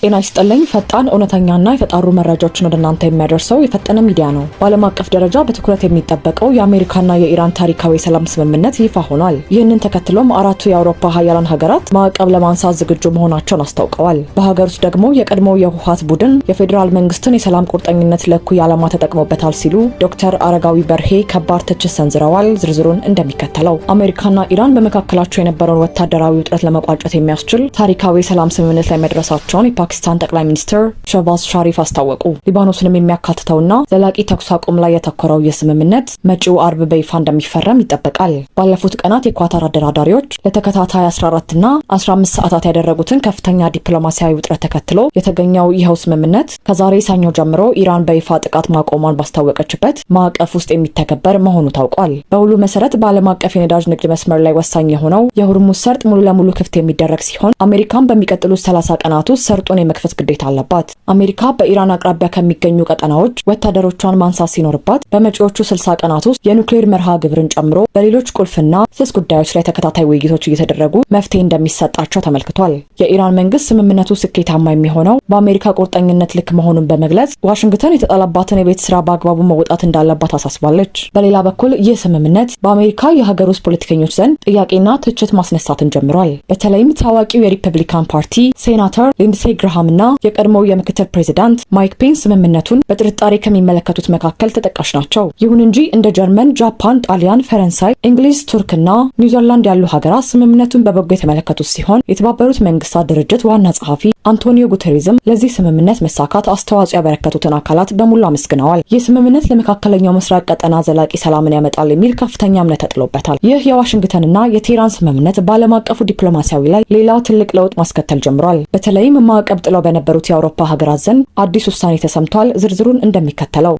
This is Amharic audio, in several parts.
ጤና ይስጥልኝ። ፈጣን እውነተኛና የተጣሩ መረጃዎችን ወደ እናንተ የሚያደርሰው የፈጠነ ሚዲያ ነው። በዓለም አቀፍ ደረጃ በትኩረት የሚጠበቀው የአሜሪካና የኢራን ታሪካዊ ሰላም ስምምነት ይፋ ሆኗል። ይህንን ተከትሎም አራቱ የአውሮፓ ሀያላን ሀገራት ማዕቀብ ለማንሳት ዝግጁ መሆናቸውን አስታውቀዋል። በሀገር ውስጥ ደግሞ የቀድሞው የህወሓት ቡድን የፌዴራል መንግስትን የሰላም ቁርጠኝነት ለእኩይ ዓላማ ተጠቅሞበታል ሲሉ ዶክተር አረጋዊ በርሄ ከባድ ትችት ሰንዝረዋል። ዝርዝሩን እንደሚከተለው። አሜሪካና ኢራን በመካከላቸው የነበረውን ወታደራዊ ውጥረት ለመቋጨት የሚያስችል ታሪካዊ ሰላም ስምምነት ላይ መድረሳቸውን የፓኪስታን ጠቅላይ ሚኒስትር ሸህባዝ ሻሪፍ አስታወቁ። ሊባኖስንም የሚያካትተውና ዘላቂ ተኩስ አቁም ላይ ያተኮረው የስምምነት መጪው አርብ በይፋ እንደሚፈረም ይጠበቃል። ባለፉት ቀናት የኳታር አደራዳሪዎች ለተከታታይ 14 እና 15 ሰዓታት ያደረጉትን ከፍተኛ ዲፕሎማሲያዊ ውጥረት ተከትሎ የተገኘው ይኸው ስምምነት ከዛሬ ሰኞ ጀምሮ ኢራን በይፋ ጥቃት ማቆሟን ባስታወቀችበት ማዕቀፍ ውስጥ የሚተገበር መሆኑ ታውቋል። በውሉ መሰረት በዓለም አቀፍ የነዳጅ ንግድ መስመር ላይ ወሳኝ የሆነው የሆርሙዝ ሰርጥ ሙሉ ለሙሉ ክፍት የሚደረግ ሲሆን አሜሪካን በሚቀጥሉት 30 ቀናት ውስጥ ሰርጡን የመክፈት ግዴታ አለባት። አሜሪካ በኢራን አቅራቢያ ከሚገኙ ቀጠናዎች ወታደሮቿን ማንሳት ሲኖርባት በመጪዎቹ 60 ቀናት ውስጥ የኑክሌር መርሃ ግብርን ጨምሮ በሌሎች ቁልፍና ስስ ጉዳዮች ላይ ተከታታይ ውይይቶች እየተደረጉ መፍትሄ እንደሚሰጣቸው ተመልክቷል። የኢራን መንግስት ስምምነቱ ስኬታማ የሚሆነው በአሜሪካ ቁርጠኝነት ልክ መሆኑን በመግለጽ ዋሽንግተን የተጣለባትን የቤት ስራ በአግባቡ መወጣት እንዳለባት አሳስባለች። በሌላ በኩል ይህ ስምምነት በአሜሪካ የሀገር ውስጥ ፖለቲከኞች ዘንድ ጥያቄና ትችት ማስነሳትን ጀምሯል። በተለይም ታዋቂው የሪፐብሊካን ፓርቲ ሴናተር ሊንድሴ ግራሃም እና የቀድሞው የምክትል ፕሬዚዳንት ማይክ ፔንስ ስምምነቱን በጥርጣሬ ከሚመለከቱት መካከል ተጠቃሽ ናቸው። ይሁን እንጂ እንደ ጀርመን፣ ጃፓን፣ ጣሊያን፣ ፈረንሳይ፣ እንግሊዝ፣ ቱርክና ኒውዚላንድ ያሉ ሀገራት ስምምነቱን በበጎ የተመለከቱት ሲሆን የተባበሩት መንግስታት ድርጅት ዋና ጸሐፊ አንቶኒዮ ጉተሬዝም ለዚህ ስምምነት መሳካት አስተዋጽኦ ያበረከቱትን አካላት በሙሉ አመስግነዋል። ይህ ስምምነት ለመካከለኛው ምስራቅ ቀጠና ዘላቂ ሰላምን ያመጣል የሚል ከፍተኛ እምነት ተጥሎበታል። ይህ የዋሽንግተንና የቴህራን ስምምነት በዓለም አቀፉ ዲፕሎማሲያዊ ላይ ሌላ ትልቅ ለውጥ ማስከተል ጀምሯል። በተለይም ማዕቀብ ጥለው በነበሩት የአውሮፓ ሀገራት ዘንድ አዲስ ውሳኔ ተሰምቷል። ዝርዝሩን እንደሚከተለው።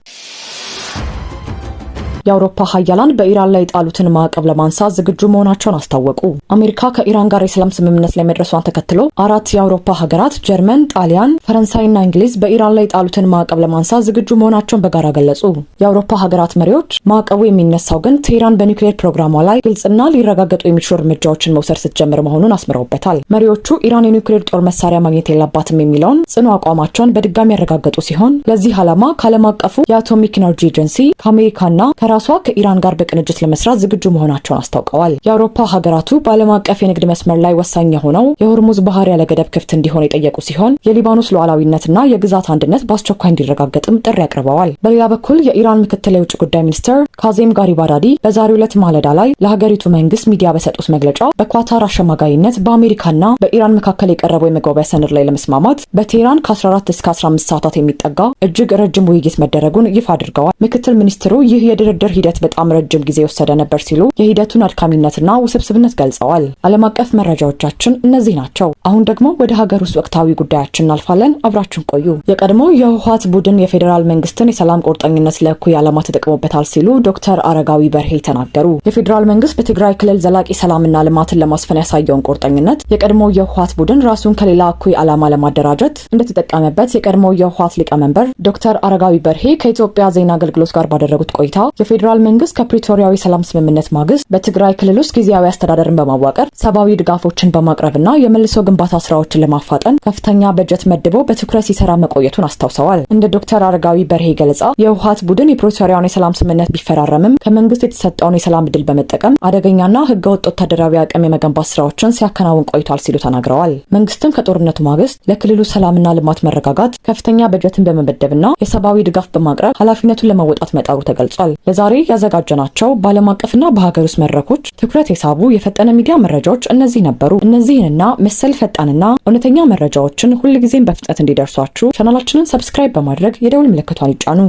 የአውሮፓ ሀያላን በኢራን ላይ የጣሉትን ማዕቀብ ለማንሳት ዝግጁ መሆናቸውን አስታወቁ። አሜሪካ ከኢራን ጋር የሰላም ስምምነት ላይ መድረሷን ተከትሎ አራት የአውሮፓ ሀገራት ጀርመን፣ ጣሊያን፣ ፈረንሳይና እንግሊዝ በኢራን ላይ የጣሉትን ማዕቀብ ለማንሳት ዝግጁ መሆናቸውን በጋራ ገለጹ። የአውሮፓ ሀገራት መሪዎች ማዕቀቡ የሚነሳው ግን ቴህራን በኒውክሌር ፕሮግራሟ ላይ ግልጽና ሊረጋገጡ የሚችሉ እርምጃዎችን መውሰድ ስትጀምር መሆኑን አስምረውበታል። መሪዎቹ ኢራን የኒውክሌር ጦር መሳሪያ ማግኘት የለባትም የሚለውን ጽኑ አቋማቸውን በድጋሚ ያረጋገጡ ሲሆን ለዚህ ዓላማ ከዓለም አቀፉ የአቶሚክ ኢነርጂ ኤጀንሲ ከአሜሪካና ራሷ ከኢራን ጋር በቅንጅት ለመስራት ዝግጁ መሆናቸውን አስታውቀዋል። የአውሮፓ ሀገራቱ በዓለም አቀፍ የንግድ መስመር ላይ ወሳኝ የሆነው የሆርሙዝ ባህር ያለ ገደብ ክፍት እንዲሆን የጠየቁ ሲሆን የሊባኖስ ሉዓላዊነትና የግዛት አንድነት በአስቸኳይ እንዲረጋገጥም ጥሪ አቅርበዋል። በሌላ በኩል የኢራን ምክትል የውጭ ጉዳይ ሚኒስትር ካዜም ጋሪባዳዲ በዛሬው ዕለት ማለዳ ላይ ለሀገሪቱ መንግስት ሚዲያ በሰጡት መግለጫ በኳታር አሸማጋይነት በአሜሪካና በኢራን መካከል የቀረበው የመግባቢያ ሰነድ ላይ ለመስማማት በቴህራን ከ14 እስከ 15 ሰዓታት የሚጠጋ እጅግ ረጅም ውይይት መደረጉን ይፋ አድርገዋል። ምክትል ሚኒስትሩ ይህ የድርድር ሂደት በጣም ረጅም ጊዜ የወሰደ ነበር ሲሉ የሂደቱን አድካሚነትና ውስብስብነት ገልጸዋል። ዓለም አቀፍ መረጃዎቻችን እነዚህ ናቸው። አሁን ደግሞ ወደ ሀገር ውስጥ ወቅታዊ ጉዳያችን እናልፋለን። አብራችን ቆዩ። የቀድሞ የህወሓት ቡድን የፌዴራል መንግስትን የሰላም ቁርጠኝነት ለእኩይ ዓላማ ተጠቅሞበታል ሲሉ ዶክተር አረጋዊ በርሄ ተናገሩ። የፌዴራል መንግስት በትግራይ ክልል ዘላቂ ሰላምና ልማትን ለማስፈን ያሳየውን ቁርጠኝነት የቀድሞ የህወሓት ቡድን ራሱን ከሌላ እኩይ ዓላማ ለማደራጀት እንደተጠቀመበት የቀድሞ የህወሓት ሊቀመንበር ዶክተር አረጋዊ በርሄ ከኢትዮጵያ ዜና አገልግሎት ጋር ባደረጉት ቆይታ የፌዴራል መንግስት ከፕሪቶሪያዊ ሰላም ስምምነት ማግስት በትግራይ ክልል ውስጥ ጊዜያዊ አስተዳደርን በማዋቀር ሰብአዊ ድጋፎችን በማቅረብና የመልሶ ግንባታ ስራዎችን ለማፋጠን ከፍተኛ በጀት መድቦ በትኩረት ሲሰራ መቆየቱን አስታውሰዋል። እንደ ዶክተር አረጋዊ በርሄ ገለጻ የህወሓት ቡድን የፕሪቶሪያውን የሰላም ስምምነት ቢፈራረምም ከመንግስት የተሰጠውን የሰላም ዕድል በመጠቀም አደገኛና ህገወጥ ወታደራዊ አቅም የመገንባት ስራዎችን ሲያከናውን ቆይቷል ሲሉ ተናግረዋል። መንግስትም ከጦርነቱ ማግስት ለክልሉ ሰላምና ልማት መረጋጋት ከፍተኛ በጀትን በመመደብና የሰብአዊ ድጋፍ በማቅረብ ኃላፊነቱን ለመወጣት መጣሩ ተገልጿል። ለዛሬ ያዘጋጀናቸው በዓለም አቀፍና በሀገር ውስጥ መድረኮች ትኩረት የሳቡ የፈጠነ ሚዲያ መረጃዎች እነዚህ ነበሩ። እነዚህንና መሰል ፈጣንና እውነተኛ መረጃዎችን ሁልጊዜም በፍጥነት እንዲደርሷችሁ ቻናላችንን ሰብስክራይብ በማድረግ የደውል ምልክቷን ይጫኑ።